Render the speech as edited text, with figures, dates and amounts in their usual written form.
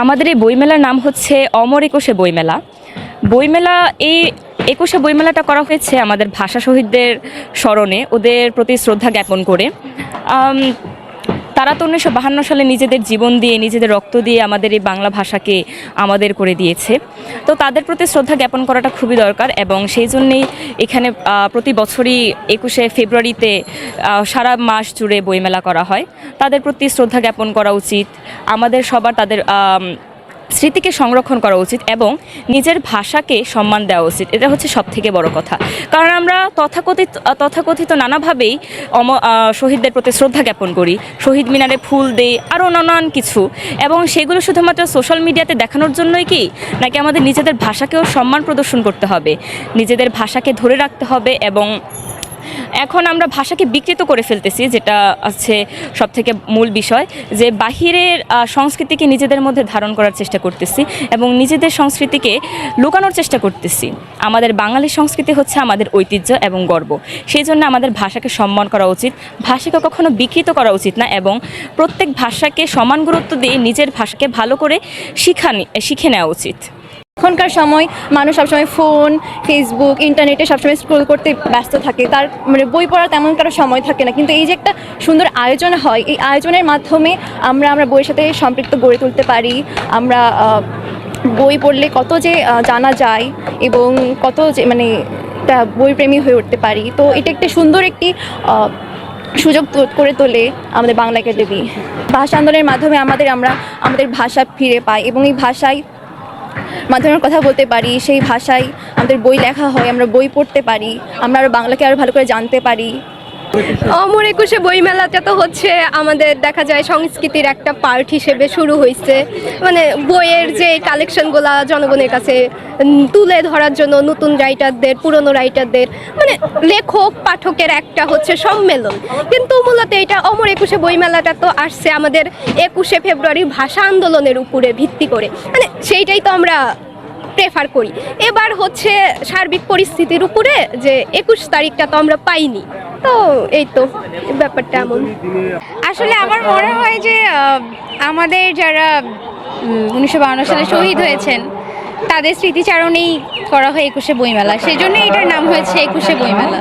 আমাদের এই বইমেলার নাম হচ্ছে অমর একুশে বইমেলা। বইমেলা এই একুশে বইমেলাটা করা হয়েছে আমাদের ভাষা শহীদদের স্মরণে, ওদের প্রতি শ্রদ্ধা জ্ঞাপন করে। তারা তো 1952 সালে নিজেদের জীবন দিয়ে, নিজেদের রক্ত দিয়ে আমাদের এই বাংলা ভাষাকে আমাদের করে দিয়েছে। তো তাদের প্রতি শ্রদ্ধা জ্ঞাপন করাটা খুবই দরকার, এবং সেই জন্যেই এখানে প্রতি বছরই 21শে ফেব্রুয়ারিতে সারা মাস জুড়ে বইমেলা করা হয়। তাদের প্রতি শ্রদ্ধা জ্ঞাপন করা উচিত, আমাদের সবার তাদের স্মৃতিকে সংরক্ষণ করা উচিত এবং নিজের ভাষাকে সম্মান দেওয়া উচিত। এটা হচ্ছে সবথেকে বড় কথা, কারণ আমরা তথাকথিত নানাভাবেই শহীদদের প্রতি শ্রদ্ধা জ্ঞাপন করি, শহীদ মিনারে ফুল দেই, আরও নানান কিছু, এবং সেগুলো শুধুমাত্র সোশ্যাল মিডিয়াতে দেখানোর জন্যই কি, নাকি আমাদের নিজেদের ভাষাকেও সম্মান প্রদর্শন করতে হবে, নিজেদের ভাষাকে ধরে রাখতে হবে। এবং এখন আমরা ভাষাকে বিকৃত করে ফেলতেছি, যেটা হচ্ছে সবথেকে মূল বিষয়, যে বাহিরের সংস্কৃতিকে নিজেদের মধ্যে ধারণ করার চেষ্টা করতেছি এবং নিজেদের সংস্কৃতিকে লুকানোর চেষ্টা করতেছি। আমাদের বাঙালি সংস্কৃতি হচ্ছে আমাদের ঐতিহ্য এবং গর্ব, সেই জন্য আমাদের ভাষাকে সম্মান করা উচিত, ভাষাকে কখনো বিকৃত করা উচিত না, এবং প্রত্যেক ভাষাকে সমান গুরুত্ব দিয়ে নিজের ভাষাকে ভালো করে শিখে নেওয়া উচিত। এখনকার সময় মানুষ সবসময় ফোন, ফেসবুক, ইন্টারনেটে সবসময় স্ক্রোল করতে ব্যস্ত থাকে, তার মানে বই পড়ার তেমন কারো সময় থাকে না। কিন্তু এই যে একটা সুন্দর আয়োজন হয়, এই আয়োজনের মাধ্যমে আমরা বইয়ের সাথে সম্পৃক্ত গড়ে তুলতে পারি। আমরা বই পড়লে কত যে জানা যায় এবং কত যে মানে একটা বইপ্রেমী হয়ে উঠতে পারি। তো এটা একটা সুন্দর একটি সুযোগ করে তোলে আমাদের বাংলা একাডেমি। ভাষা আন্দোলনের মাধ্যমে আমরা আমাদের ভাষা ফিরে পাই এবং এই ভাষায় মাধ্যমে কথা বলতে পারি, সেই ভাষায় আমাদের বই লেখা হয়, আমরা বই পড়তে পারি, আমরা আরও বাংলাকে আরও ভালো করে জানতে পারি। অমর একুশে বইমেলাটা তো হচ্ছে আমাদের দেখা যায় সংস্কৃতির একটা পার্ট হিসেবে শুরু হয়েছে, মানে বইয়ের যে কালেকশনগুলা জনগণের কাছে তুলে ধরার জন্য নতুন রাইটারদের, পুরনো রাইটারদের, মানে লেখক পাঠকের একটা হচ্ছে সম্মেলন। কিন্তু মূলত এটা অমর একুশে বইমেলাটা তো আসছে আমাদের 21শে ফেব্রুয়ারির ভাষা আন্দোলনের উপরে ভিত্তি করে, মানে সেইটাই তো আমরা প্রেফার করি। এবার হচ্ছে সার্বিক পরিস্থিতির উপরে যে 21 তারিখটা তো আমরা পাইনি, তো এই তো ব্যাপারটা এমন। আসলে আমার মনে হয় যে আমাদের যারা 1952 সালে শহীদ হয়েছেন তাদের স্মৃতিচারণেই করা হয় 21শে বইমেলা, সেই জন্য এটার নাম হয়েছে 21শে বইমেলা।